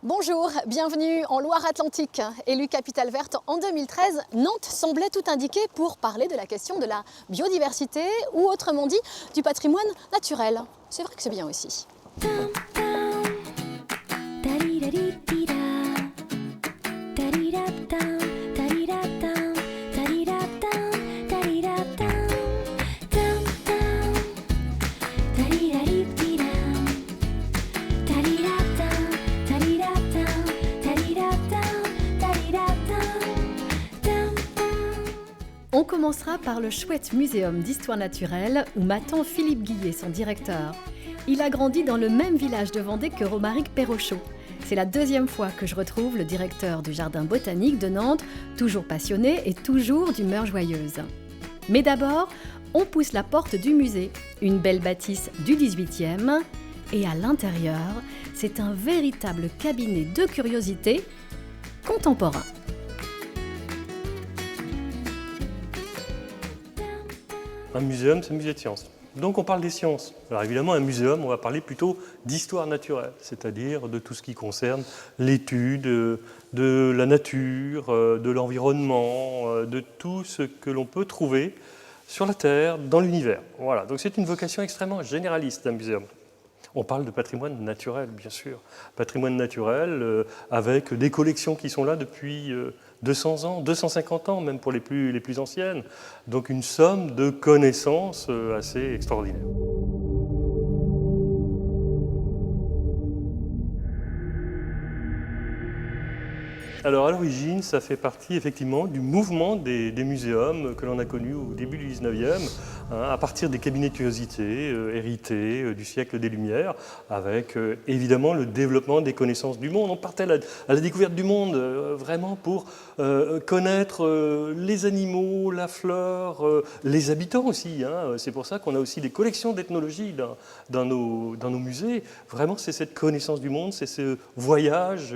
Bonjour, bienvenue en Loire-Atlantique. Élue capitale verte en 2013, Nantes semblait tout indiquer pour parler de la question de la biodiversité ou autrement dit du patrimoine naturel. C'est vrai que c'est bien aussi. On commencera par le chouette muséum d'histoire naturelle où m'attend Philippe Guillet, son directeur. Il a grandi dans le même village de Vendée que Romaric Perrochot. C'est la deuxième fois que je retrouve le directeur du jardin botanique de Nantes, toujours passionné et toujours d'humeur joyeuse. Mais d'abord, on pousse la porte du musée, une belle bâtisse du 18e, et à l'intérieur, c'est un véritable cabinet de curiosités contemporain. Un muséum, c'est un musée de sciences. Donc on parle des sciences. Alors évidemment, un muséum, on va parler plutôt d'histoire naturelle, c'est-à-dire de tout ce qui concerne l'étude de la nature, de l'environnement, de tout ce que l'on peut trouver sur la Terre, dans l'univers. Voilà. Donc c'est une vocation extrêmement généraliste, un muséum. On parle de patrimoine naturel, bien sûr. Patrimoine naturel avec des collections qui sont là depuis 200 ans, 250 ans, même pour les plus anciennes. Donc une somme de connaissances assez extraordinaire. Alors à l'origine, ça fait partie effectivement du mouvement des muséums que l'on a connu au début du 19e, à partir des cabinets de curiosité hérités du siècle des Lumières, avec évidemment le développement des connaissances du monde. On partait à la découverte du monde vraiment pour connaître les animaux, la flore, les habitants aussi. C'est pour ça qu'on a aussi des collections d'ethnologie dans nos musées. Vraiment, c'est cette connaissance du monde, c'est ce voyage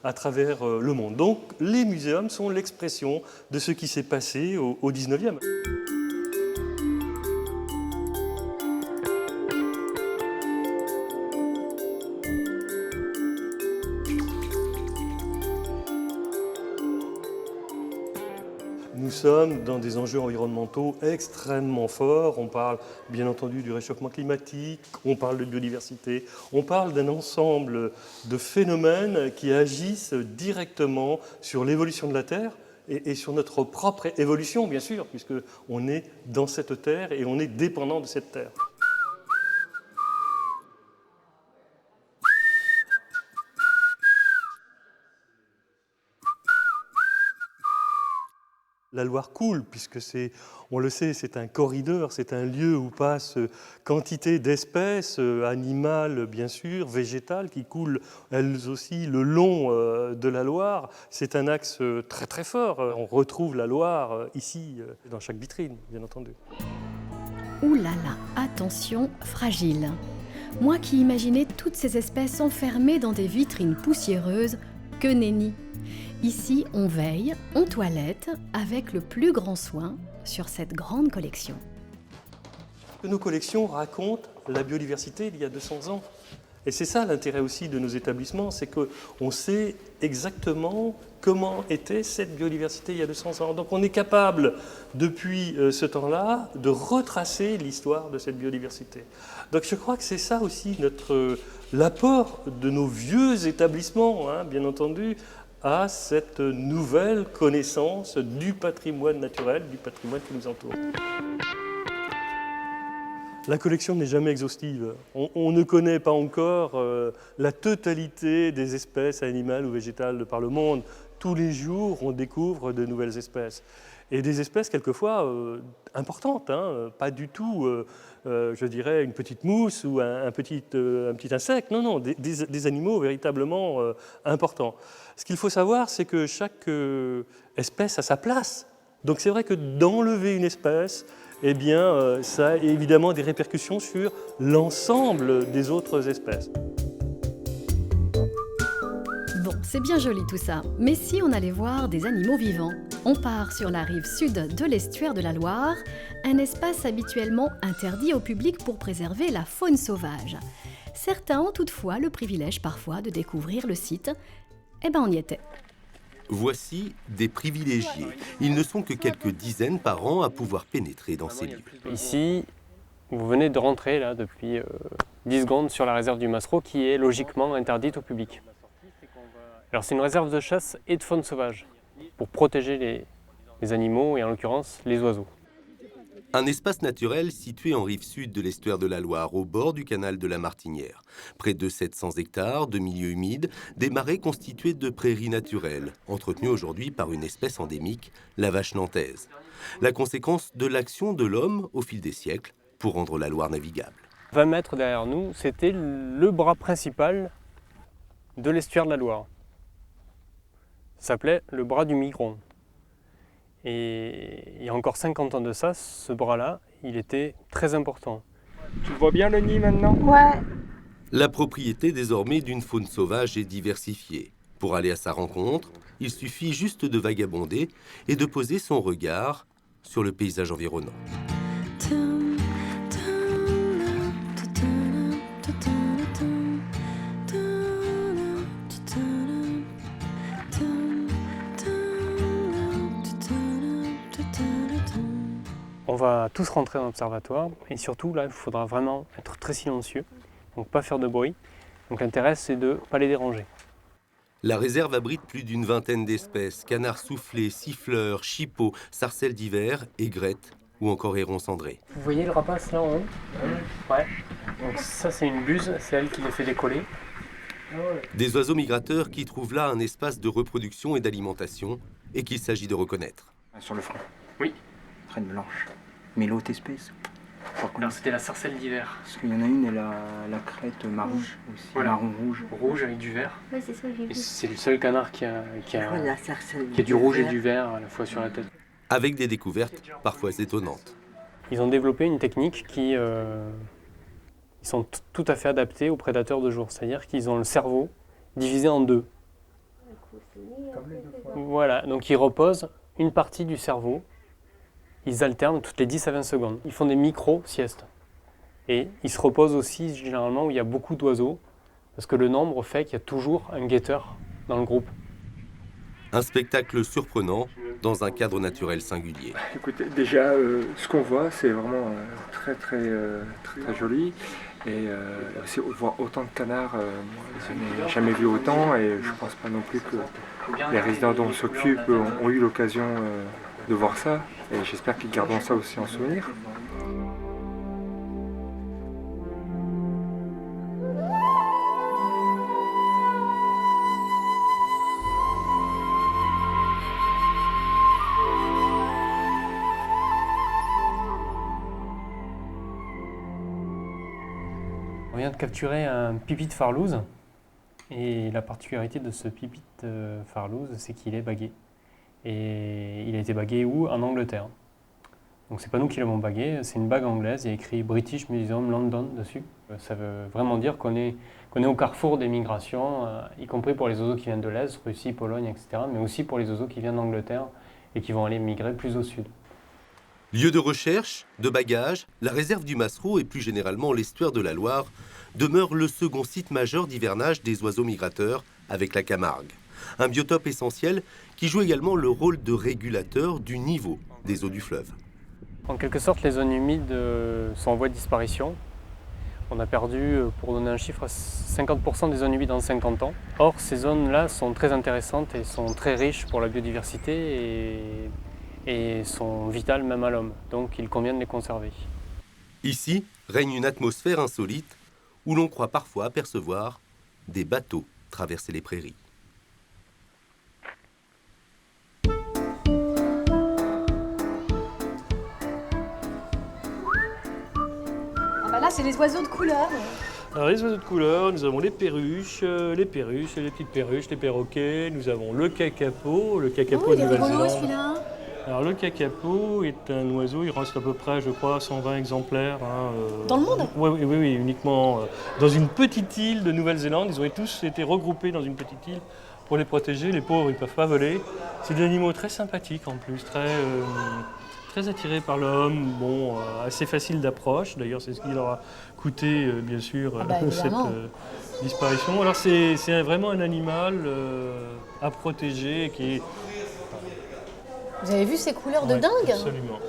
à travers le monde. Donc les muséums sont l'expression de ce qui s'est passé au 19e. Nous sommes dans des enjeux environnementaux extrêmement forts. On parle bien entendu du réchauffement climatique, on parle de biodiversité, on parle d'un ensemble de phénomènes qui agissent directement sur l'évolution de la Terre et sur notre propre évolution, bien sûr, puisqu'on est dans cette Terre et on est dépendant de cette Terre. La Loire coule, puisque on le sait, c'est un corridor, c'est un lieu où passent quantité d'espèces, animales bien sûr, végétales, qui coulent elles aussi le long de la Loire. C'est un axe très très fort. On retrouve la Loire ici, dans chaque vitrine, bien entendu. Ouh là là, attention, fragile. Moi qui imaginais toutes ces espèces enfermées dans des vitrines poussiéreuses, que nenni. Ici, on veille, on toilette avec le plus grand soin sur cette grande collection. Nos collections racontent la biodiversité d'il y a 200 ans. Et c'est ça l'intérêt aussi de nos établissements, c'est qu'on sait exactement comment était cette biodiversité il y a 200 ans. Donc on est capable, depuis ce temps-là, de retracer l'histoire de cette biodiversité. Donc je crois que c'est ça aussi l'apport de nos vieux établissements, bien entendu, à cette nouvelle connaissance du patrimoine naturel, du patrimoine qui nous entoure. La collection n'est jamais exhaustive. On ne connaît pas encore la totalité des espèces animales ou végétales de par le monde. Tous les jours, on découvre de nouvelles espèces. Et des espèces quelquefois importantes, pas du tout, je dirais, une petite mousse ou un petit insecte. Non, des animaux véritablement importants. Ce qu'il faut savoir, c'est que chaque espèce a sa place. Donc c'est vrai que d'enlever une espèce, eh bien, ça a évidemment des répercussions sur l'ensemble des autres espèces. Bon, c'est bien joli tout ça, mais si on allait voir des animaux vivants, on part sur la rive sud de l'estuaire de la Loire, un espace habituellement interdit au public pour préserver la faune sauvage. Certains ont toutefois le privilège parfois de découvrir le site. Eh ben on y était. Voici des privilégiés. Ils ne sont que quelques dizaines par an à pouvoir pénétrer dans ces lieux. Ici, vous venez de rentrer là depuis 10 secondes sur la réserve du Massereau qui est logiquement interdite au public. Alors c'est une réserve de chasse et de faune sauvage pour protéger les animaux et en l'occurrence les oiseaux. Un espace naturel situé en rive sud de l'estuaire de la Loire, au bord du canal de la Martinière. Près de 700 hectares de milieux humides, des marais constitués de prairies naturelles, entretenues aujourd'hui par une espèce endémique, la vache nantaise. La conséquence de l'action de l'homme au fil des siècles pour rendre la Loire navigable. 20 mètres derrière nous, c'était le bras principal de l'estuaire de la Loire. Ça s'appelait le bras du Migron. Et il y a encore 50 ans de ça, ce bras-là, il était très important. Tu vois bien le nid maintenant? Ouais. La propriété désormais d'une faune sauvage et diversifiée. Pour aller à sa rencontre, il suffit juste de vagabonder et de poser son regard sur le paysage environnant. On va tous rentrer dans l'observatoire et surtout là il faudra vraiment être très silencieux, donc pas faire de bruit. Donc l'intérêt c'est de ne pas les déranger. La réserve abrite plus d'une vingtaine d'espèces, canards soufflés, siffleurs, chippeaux, sarcelles d'hiver, aigrettes ou encore hérons cendrés. Vous voyez le rapace là en haut? Ouais. Donc ça c'est une buse, c'est elle qui les fait décoller. Des oiseaux migrateurs qui trouvent là un espace de reproduction et d'alimentation et qu'il s'agit de reconnaître. Sur le front. Oui. Traîne blanche. Mais l'autre espèce. Alors c'était la sarcelle d'hiver. Parce qu'il y en a une, elle a la crête marron aussi, Voilà. marron-rouge. Rouge avec du vert. Oui, c'est ça, j'ai Et vu. c'est le seul canard qui a La sarcelle du rouge et vert. du vert à la fois sur la tête. Avec des découvertes parfois étonnantes. Ils ont développé une technique qui ils sont tout à fait adaptés aux prédateurs de jour. C'est-à-dire qu'ils ont le cerveau divisé en deux. Voilà, donc ils reposent une partie du cerveau. Ils alternent toutes les 10 à 20 secondes. Ils font des micro-siestes. Et ils se reposent aussi généralement où il y a beaucoup d'oiseaux, parce que le nombre fait qu'il y a toujours un guetteur dans le groupe. Un spectacle surprenant dans un cadre naturel singulier. Écoutez, déjà, ce qu'on voit, c'est vraiment très joli. Et aussi, voir autant de canards, je n'ai jamais vu autant. Et je ne pense pas non plus que les résidents dont on s'occupe ont eu l'occasion de voir ça. Et j'espère qu'ils garderont ça aussi en souvenir. On vient de capturer un pipi de farlouze. Et la particularité de ce pipi de farlouze, c'est qu'il est bagué. Et il a été bagué où? En Angleterre. Donc c'est pas nous qui l'avons bagué, c'est une bague anglaise, il y a écrit British Museum London dessus. Ça veut vraiment dire qu'on est au carrefour des migrations, y compris pour les oiseaux qui viennent de l'Est, Russie, Pologne, etc., mais aussi pour les oiseaux qui viennent d'Angleterre et qui vont aller migrer plus au sud. Lieu de recherche, de bagages, la réserve du Massereau et plus généralement l'estuaire de la Loire demeure le second site majeur d'hivernage des oiseaux migrateurs avec la Camargue. Un biotope essentiel qui joue également le rôle de régulateur du niveau des eaux du fleuve. En quelque sorte, les zones humides sont en voie de disparition. On a perdu, pour donner un chiffre, 50% des zones humides en 50 ans. Or, ces zones-là sont très intéressantes et sont très riches pour la biodiversité et sont vitales même à l'homme. Donc, il convient de les conserver. Ici règne une atmosphère insolite où l'on croit parfois apercevoir des bateaux traverser les prairies. Là, c'est les oiseaux de couleur. Alors les oiseaux de couleur, nous avons les perruches, les petites perruches, les perroquets, nous avons le kakapo Oh, de il est rigolo Nouvelle-Zélande. celui-là. Alors le kakapo est un oiseau, il reste à peu près, je crois, 120 exemplaires. Dans le monde? Oui, uniquement dans une petite île de Nouvelle-Zélande. Ils ont tous été regroupés dans une petite île pour les protéger. Les pauvres, ils ne peuvent pas voler. C'est des animaux très sympathiques en plus, très très attirés par l'homme, bon, assez facile d'approche. D'ailleurs, c'est ce qui leur a coûté, bien sûr, cette disparition. Alors, c'est vraiment un animal à protéger qui est... Vous avez vu ces couleurs de Ouais, dingue? Absolument,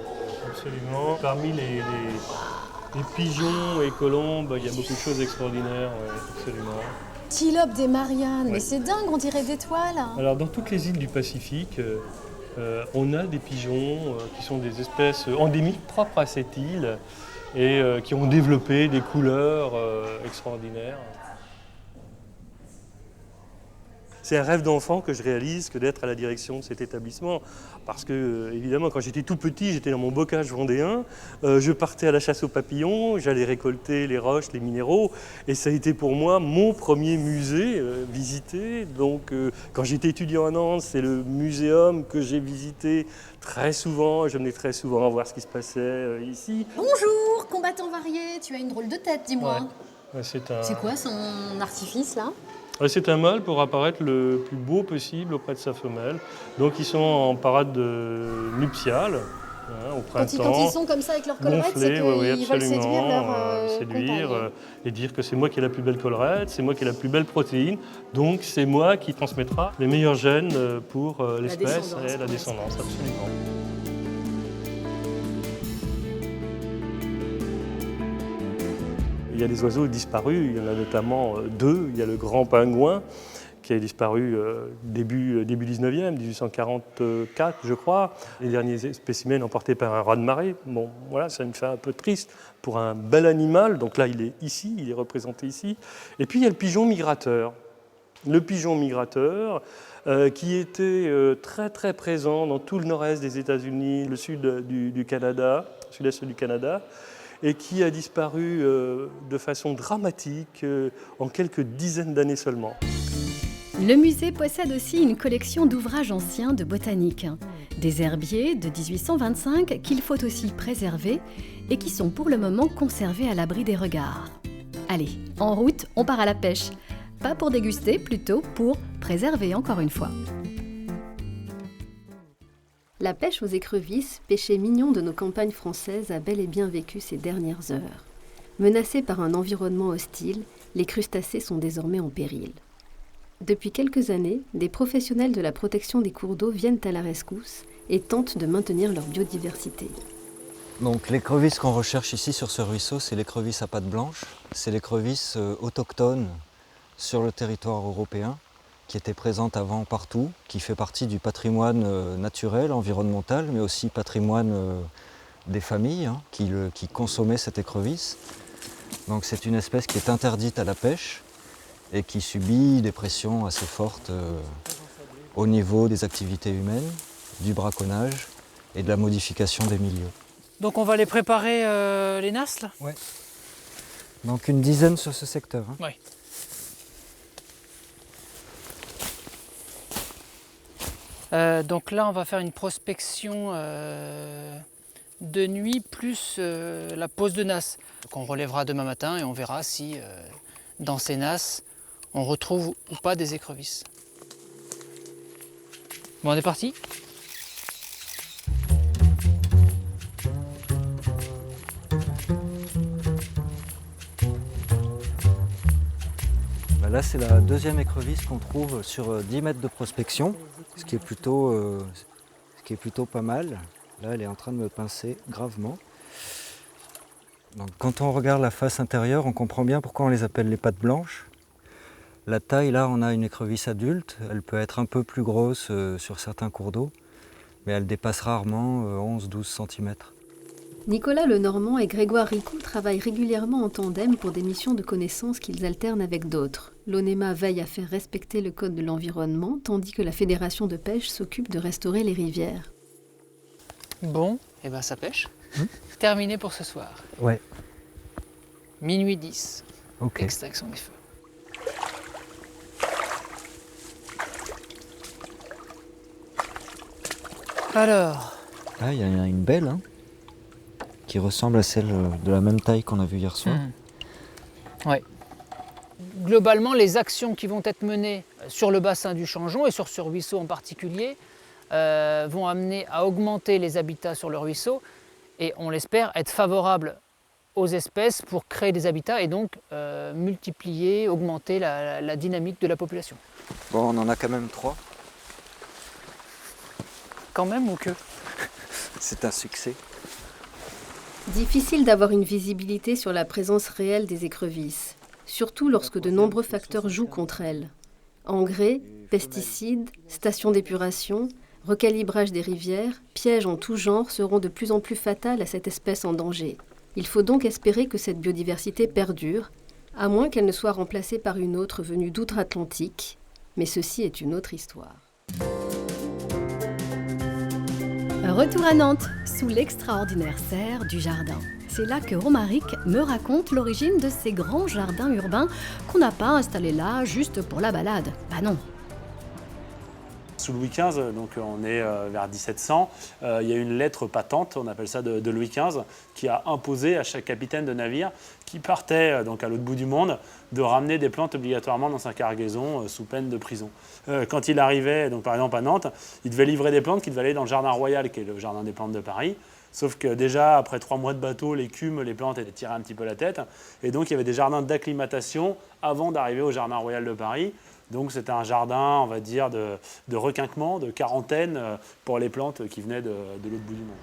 absolument. Parmi les pigeons et colombes, il y a beaucoup de choses extraordinaires, ouais, absolument. Tylope des Mariannes, Ouais. mais c'est dingue, on dirait des toiles. Alors, dans toutes les îles du Pacifique, on a des pigeons qui sont des espèces endémiques propres à cette île et qui ont développé des couleurs extraordinaires. C'est un rêve d'enfant que je réalise que d'être à la direction de cet établissement. Parce que, évidemment, quand j'étais tout petit, j'étais dans mon bocage vendéen, je partais à la chasse aux papillons, j'allais récolter les roches, les minéraux, et ça a été pour moi mon premier musée visité. Donc, quand j'étais étudiant à Nantes, c'est le muséum que j'ai visité très souvent. Je venais très souvent voir ce qui se passait ici. Bonjour, combattant varié, tu as une drôle de tête, dis-moi. Ouais, C'est quoi son artifice là? C'est un mâle pour apparaître le plus beau possible auprès de sa femelle. Donc ils sont en parade nuptiale au printemps. Quand ils sont comme ça avec leur collerette, c'est gonflés, qu'ils veulent séduire leur séduire compagne. et dire que c'est moi qui ai la plus belle collerette, c'est moi qui ai la plus belle protéine. Donc c'est moi qui transmettra les meilleurs gènes pour l'espèce descendance. et la descendance, absolument. Il y a des oiseaux disparus, il y en a notamment deux. Il y a le grand pingouin qui a disparu début 19e, 1844 je crois. Les derniers spécimens emportés par un raz-de-marée. Bon, voilà, ça me fait un peu triste pour un bel animal. Donc là, il est ici, il est représenté ici. Et puis il y a le pigeon migrateur. Le pigeon migrateur qui était très très présent dans tout le nord-est des États-Unis, le sud du Canada, sud-est du Canada, et qui a disparu de façon dramatique en quelques dizaines d'années seulement. Le musée possède aussi une collection d'ouvrages anciens de botanique, des herbiers de 1825 qu'il faut aussi préserver et qui sont pour le moment conservés à l'abri des regards. Allez, en route, on part à la pêche. Pas pour déguster, plutôt pour préserver encore une fois. La pêche aux écrevisses, péché mignon de nos campagnes françaises, a bel et bien vécu ces dernières heures. Menacés par un environnement hostile, les crustacés sont désormais en péril. Depuis quelques années, des professionnels de la protection des cours d'eau viennent à la rescousse et tentent de maintenir leur biodiversité. Donc l'écrevisse qu'on recherche ici sur ce ruisseau, c'est l'écrevisse à pattes blanches. C'est l'écrevisse autochtone sur le territoire européen, qui était présente avant partout, qui fait partie du patrimoine naturel, environnemental, mais aussi patrimoine des familles qui consommaient cette écrevisse. Donc c'est une espèce qui est interdite à la pêche et qui subit des pressions assez fortes au niveau des activités humaines, du braconnage et de la modification des milieux. Donc on va les préparer les nasses là? Ouais. Donc une dizaine sur ce secteur. Ouais. Donc là, on va faire une prospection de nuit plus la pose de nasses qu'on relèvera demain matin et on verra si dans ces nasses, on retrouve ou pas des écrevisses. Bon, on est parti. Là, c'est la deuxième écrevisse qu'on trouve sur 10 mètres de prospection, ce qui est plutôt pas mal. Là, elle est en train de me pincer gravement. Donc, quand on regarde la face intérieure, on comprend bien pourquoi on les appelle les pattes blanches. La taille, là, on a une écrevisse adulte. Elle peut être un peu plus grosse sur certains cours d'eau, mais elle dépasse rarement 11-12 cm. Nicolas Lenormand et Grégoire Ricou travaillent régulièrement en tandem pour des missions de connaissances qu'ils alternent avec d'autres. L'ONEMA veille à faire respecter le code de l'environnement, tandis que la Fédération de pêche s'occupe de restaurer les rivières. Bon, et ben ça pêche. Terminé pour ce soir. Ouais. Minuit 10. Ok. Extraction des feux. Alors, Ah, il y en a une belle, qui ressemble à celle de la même taille qu'on a vue hier soir. ouais. Globalement, les actions qui vont être menées sur le bassin du Changeon et sur ce ruisseau en particulier vont amener à augmenter les habitats sur le ruisseau et on l'espère être favorable aux espèces pour créer des habitats et donc multiplier, augmenter la dynamique de la population. Bon, on en a quand même 3. Quand même ou que? C'est un succès. Difficile d'avoir une visibilité sur la présence réelle des écrevisses, surtout lorsque de nombreux facteurs jouent contre elles. Engrais, pesticides, stations d'épuration, recalibrage des rivières, pièges en tout genre seront de plus en plus fatals à cette espèce en danger. Il faut donc espérer que cette biodiversité perdure, à moins qu'elle ne soit remplacée par une autre venue d'outre-Atlantique. Mais ceci est une autre histoire. Retour à Nantes, sous l'extraordinaire serre du jardin. C'est là que Romaric me raconte l'origine de ces grands jardins urbains qu'on n'a pas installés là juste pour la balade. Bah non. Sous Louis XV, donc on est vers 1700, il y a une lettre patente, on appelle ça de Louis XV, qui a imposé à chaque capitaine de navire qui partait donc à l'autre bout du monde de ramener des plantes obligatoirement dans sa cargaison sous peine de prison. Quand il arrivait, donc par exemple à Nantes, il devait livrer des plantes qui devaient aller dans le jardin royal, qui est le jardin des plantes de Paris. Sauf que déjà, après 3 mois de bateau, l'écume, les plantes étaient tirées un petit peu la tête. Et donc, il y avait des jardins d'acclimatation avant d'arriver au jardin royal de Paris. Donc, c'était un jardin, on va dire, de requinquement, de quarantaine pour les plantes qui venaient de l'autre bout du monde.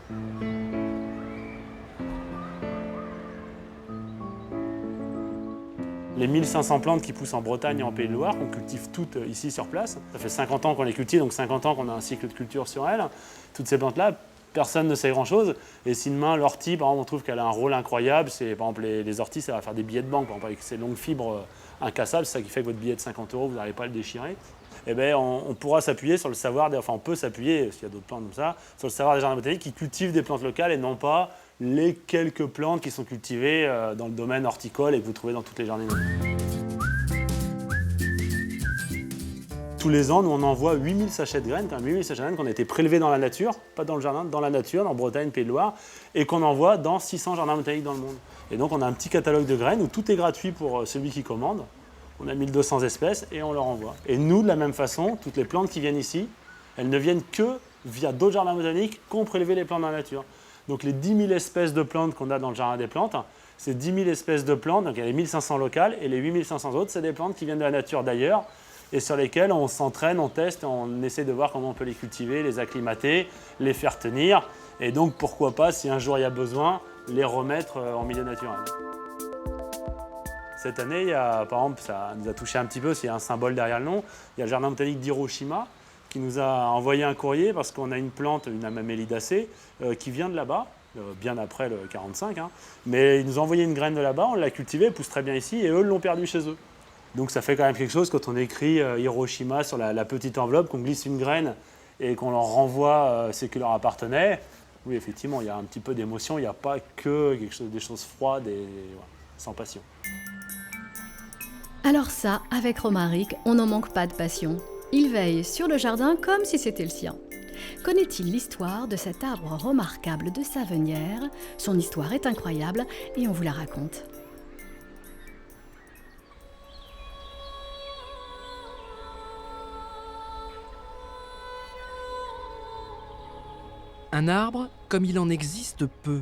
Les 1500 plantes qui poussent en Bretagne et en Pays de Loire, qu'on cultive toutes ici sur place. Ça fait 50 ans qu'on les cultive, donc 50 ans qu'on a un cycle de culture sur elles. Toutes ces plantes-là, personne ne sait grand-chose. Et si demain, l'ortie, par exemple, on trouve qu'elle a un rôle incroyable, c'est par exemple les orties, ça va faire des billets de banque, par exemple, avec ces longues fibres incassables, c'est ça qui fait que votre billet de 50 €, vous n'arrivez pas à le déchirer. Eh bien, on pourra s'appuyer sur le savoir, enfin on peut s'appuyer, s'il y a d'autres plantes comme ça, sur le savoir des jardins botaniques qui cultivent des plantes locales et non pas les quelques plantes qui sont cultivées dans le domaine horticole et que vous trouvez dans toutes les jardinières. Tous les ans, nous on envoie 8000 sachets de graines, quand même 8000 sachets de graines qui ont été prélevés dans la nature, pas dans le jardin, dans la nature, en Bretagne, Pays de Loire, et qu'on envoie dans 600 jardins botaniques dans le monde. Et donc on a un petit catalogue de graines où tout est gratuit pour celui qui commande. On a 1200 espèces et on leur envoie. Et nous, de la même façon, toutes les plantes qui viennent ici, elles ne viennent que via d'autres jardins botaniques qui ont prélevé les plantes dans la nature. Donc les 10 000 espèces de plantes qu'on a dans le jardin des plantes, c'est 10 000 espèces de plantes, donc il y a les 1500 locales, et les 8500 autres, c'est des plantes qui viennent de la nature d'ailleurs, et sur lesquelles on s'entraîne, on teste, on essaie de voir comment on peut les cultiver, les acclimater, les faire tenir, et donc pourquoi pas, si un jour il y a besoin, les remettre en milieu naturel. Cette année, il y a, par exemple, ça nous a touché un petit peu, s'il y a un symbole derrière le nom, il y a le jardin botanique d'Hiroshima qui nous a envoyé un courrier parce qu'on a une plante, une amamélidacée, qui vient de là-bas, bien après le 45, hein, mais ils nous ont envoyé une graine de là-bas, on l'a cultivée, elle pousse très bien ici, et eux l'ont perdue chez eux. Donc ça fait quand même quelque chose quand on écrit Hiroshima sur la petite enveloppe, qu'on glisse une graine et qu'on leur renvoie ce qui leur appartenait. Oui, effectivement, il y a un petit peu d'émotion, il n'y a pas que des choses froides et sans passion. Alors ça, avec Romaric, on n'en manque pas de passion. Il veille sur le jardin comme si c'était le sien. Connaît-il l'histoire de cet arbre remarquable de Savenière? Son histoire est incroyable et on vous la raconte. Un arbre comme il en existe peu.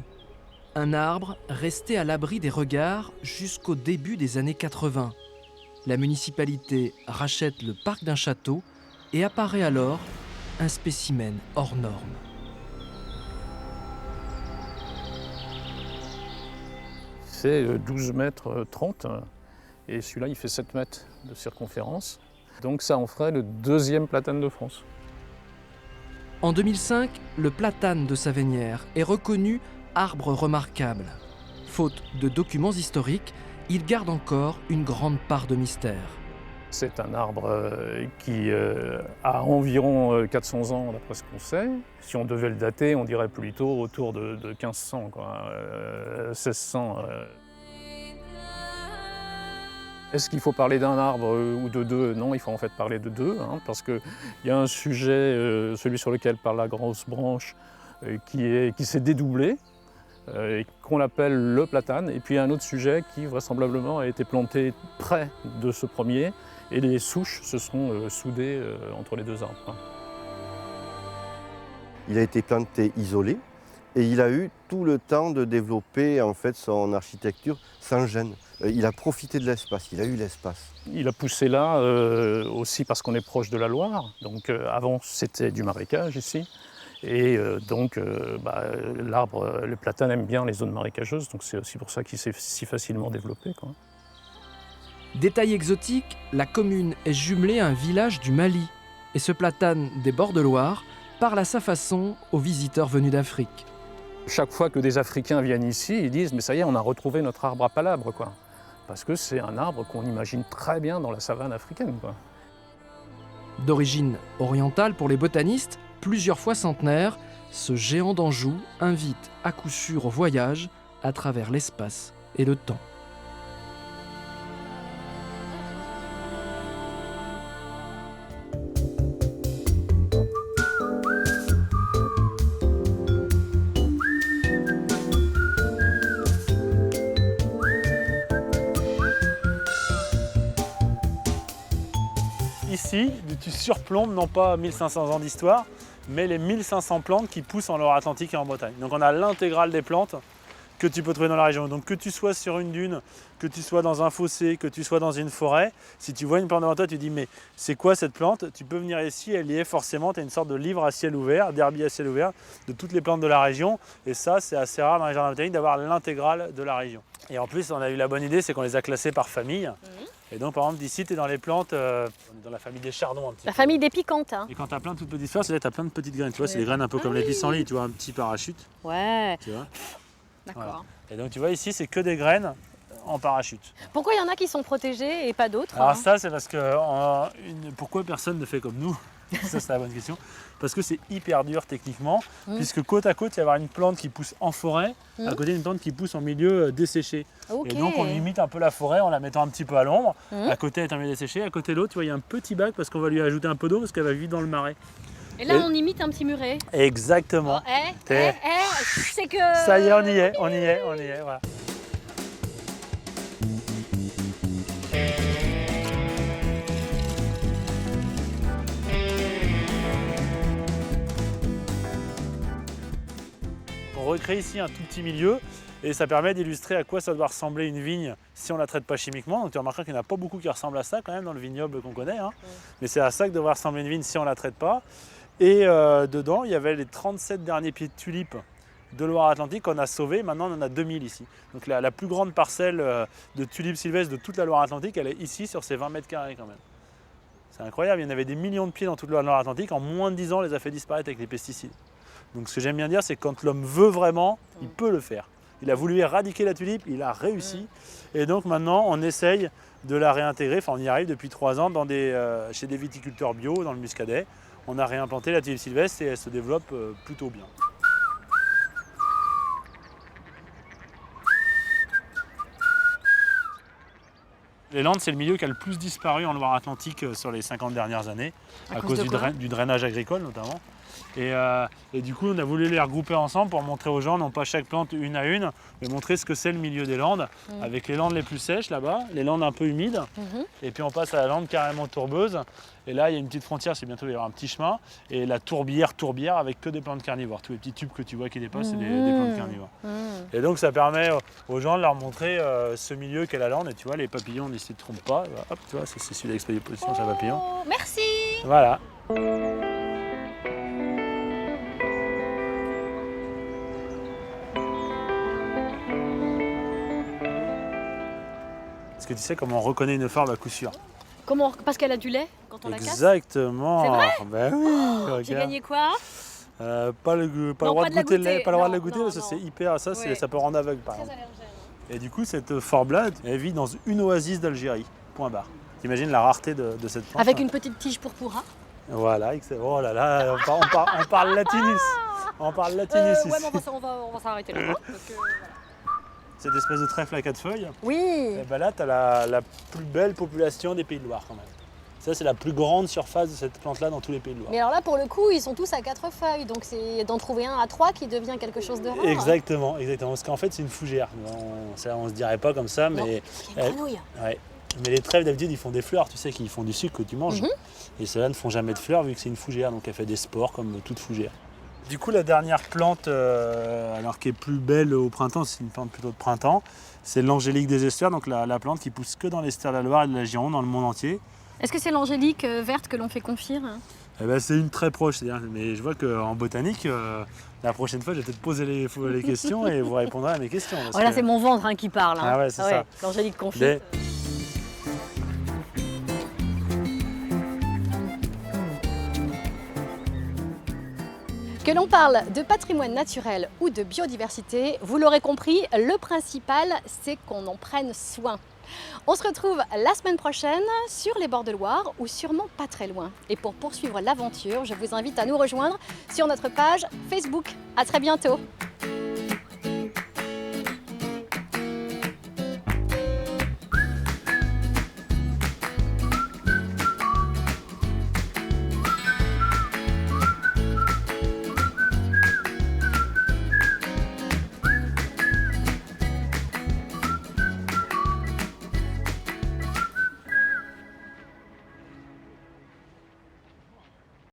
Un arbre resté à l'abri des regards jusqu'au début des années 80. La municipalité rachète le parc d'un château et apparaît alors un spécimen hors norme. C'est 12 mètres 30 et celui-là il fait 7 mètres de circonférence. Donc ça en ferait le 2e platane de France. En 2005, le platane de Savenière est reconnu arbre remarquable. Faute de documents historiques, il garde encore une grande part de mystère. C'est un arbre qui a environ 400 ans d'après ce qu'on sait. Si on devait le dater, on dirait plutôt autour de 1500, 1600. Est-ce qu'il faut parler d'un arbre ou de deux? Non, il faut en fait parler de deux, parce qu'il y a un sujet, celui sur lequel parle la grosse branche, qui s'est dédoublé, qu'on appelle le platane, et puis un autre sujet qui vraisemblablement a été planté près de ce premier, et les souches se sont soudées entre les deux arbres. il a été planté isolé et il a eu tout le temps de développer en fait son architecture sans gêne. Il a profité de l'espace, il a eu l'espace. Il a poussé là aussi parce qu'on est proche de la Loire. Donc avant c'était du marécage ici. Et l'arbre, le platane aime bien les zones marécageuses, donc c'est aussi pour ça qu'il s'est si facilement développé, quoi. Détail exotique, la commune est jumelée à un village du Mali. Et ce platane des bords de Loire parle à sa façon aux visiteurs venus d'Afrique. Chaque fois que des Africains viennent ici, ils disent « mais ça y est, on a retrouvé notre arbre à palabre », quoi. Parce que c'est un arbre qu'on imagine très bien dans la savane africaine, quoi. D'origine orientale pour les botanistes, plusieurs fois centenaire, ce géant d'Anjou invite à coup sûr au voyage à travers l'espace et le temps. Ici, tu surplombes non pas 1500 ans d'histoire, mais les 1500 plantes qui poussent en Loire-Atlantique et en Bretagne. Donc on a l'intégrale des plantes que tu peux trouver dans la région. Donc que tu sois sur une dune, que tu sois dans un fossé, que tu sois dans une forêt, si tu vois une plante devant toi, tu te dis mais c'est quoi cette plante? Tu peux venir ici, elle y est forcément, tu as une sorte de livre à ciel ouvert, d'herbier à ciel ouvert, de toutes les plantes de la région. Et ça, c'est assez rare dans les jardins botaniques d'avoir l'intégrale de la région. Et en plus, on a eu la bonne idée, c'est qu'on les a classées par famille. Et donc, par exemple, ici, tu es dans les plantes, on est dans la famille des chardons un petit peu. La famille des piquantes. Hein. Et quand tu as plein de toutes petites fleurs, c'est là tu as plein de petites graines. Tu vois, c'est des graines un peu comme les pissenlits, tu vois, un petit parachute. Ouais. Tu vois. D'accord. Voilà. Et donc, tu vois, ici, c'est que des graines en parachute. Pourquoi il y en a qui sont protégés et pas d'autres? Alors ça, c'est parce que pourquoi personne ne fait comme nous? Ça, c'est la bonne question. Parce que c'est hyper dur techniquement, puisque côte à côte, il va y avoir une plante qui pousse en forêt, à côté d'une plante qui pousse en milieu desséché. Okay. Et donc, on limite un peu la forêt en la mettant un petit peu à l'ombre. À côté, est un milieu desséché. À côté de l'autre, tu vois, il y a un petit bac parce qu'on va lui ajouter un peu d'eau parce qu'elle va vivre dans le marais. Et là, on imite un petit muret. Exactement. C'est que... Ça y est, on y est, voilà. On recrée ici un tout petit milieu et ça permet d'illustrer à quoi ça doit ressembler une vigne si on ne la traite pas chimiquement. Donc tu remarqueras qu'il n'y en a pas beaucoup qui ressemblent à ça quand même dans le vignoble qu'on connaît. Hein. Mais c'est à ça que devrait ressembler une vigne si on ne la traite pas. Et dedans, il y avait les 37 derniers pieds de tulipes de Loire-Atlantique qu'on a sauvés. Maintenant, on en a 2000 ici. Donc la plus grande parcelle de tulipes sylvestres de toute la Loire-Atlantique, elle est ici sur ces 20 mètres carrés quand même. C'est incroyable, il y en avait des millions de pieds dans toute la Loire-Atlantique. En moins de 10 ans, on les a fait disparaître avec les pesticides. Donc ce que j'aime bien dire, c'est que quand l'homme veut vraiment, il peut le faire. Il a voulu éradiquer la tulipe, il a réussi. Et donc maintenant, on essaye de la réintégrer. Enfin, on y arrive depuis 3 ans chez des viticulteurs bio, dans le Muscadet. On a réimplanté la tulipe sylvestre et elle se développe plutôt bien. Les Landes, c'est le milieu qui a le plus disparu en Loire-Atlantique sur les 50 dernières années, à cause du drainage agricole notamment. Et du coup, on a voulu les regrouper ensemble pour montrer aux gens, non pas chaque plante une à une, mais montrer ce que c'est le milieu des Landes, avec les Landes les plus sèches là-bas, les Landes un peu humides, et puis on passe à la Lande carrément tourbeuse. Et là, il y a une petite frontière, c'est bientôt il va y avoir un petit chemin, et la tourbière avec que des plantes carnivores. Tous les petits tubes que tu vois qui dépassent, c'est des plantes carnivores. Et donc ça permet aux gens de leur montrer ce milieu qu'est la Lande. Et tu vois, les papillons ne s'y trompent pas. Hop, tu vois, c'est celui d'exposition, c'est un papillon. Merci. Voilà. Est-ce que tu sais comment on reconnaît une forme à coup sûr? Comment? Parce qu'elle a du lait quand on la casse? Exactement. C'est vrai? Ben oui. J'ai gagné quoi? Pas le droit de goûter le lait, pas le droit de la goûter parce que c'est hyper ça peut rendre aveugle par exemple. Et du coup cette forme-là, elle vit dans une oasis d'Algérie. Point barre. T'imagines la rareté de cette plante? Avec une petite tige pourpura. Voilà, oh là là, on parle latinus. On parle latinus ici. Ouais, mais on va s'arrêter là. Cette espèce de trèfle à 4 feuilles. Oui. Et ben là, tu as la plus belle population des Pays de Loire quand même. Ça, c'est la plus grande surface de cette plante-là dans tous les Pays de Loire. Mais alors là, pour le coup, ils sont tous à 4 feuilles. Donc c'est d'en trouver un à 3 qui devient quelque chose de rare. Exactement. Parce qu'en fait, c'est une fougère. On se dirait pas comme ça, mais... C'est une grenouille. Ouais. Mais les trèfles, d'habitude, ils font des fleurs, tu sais, qu'ils font du sucre que tu manges. Et ceux-là ne font jamais de fleurs vu que c'est une fougère. Donc elle fait des spores comme toute fougère. Du coup, la dernière plante, alors qui est plus belle au printemps, c'est une plante plutôt de printemps, c'est l'angélique des estuaires, donc la plante qui pousse que dans l'estuaire de la Loire et de la Gironde, dans le monde entier. Est-ce que c'est l'angélique verte que l'on fait confire? Eh ben, c'est une très proche, mais je vois qu'en botanique, la prochaine fois, je vais peut-être poser les questions et vous répondrez à mes questions. Voilà, c'est mon ventre qui parle. Ah ouais, c'est ça. L'angélique confite. Mais... Que l'on parle de patrimoine naturel ou de biodiversité, vous l'aurez compris, le principal, c'est qu'on en prenne soin. On se retrouve la semaine prochaine sur les bords de Loire ou sûrement pas très loin. Et pour poursuivre l'aventure, je vous invite à nous rejoindre sur notre page Facebook. À très bientôt.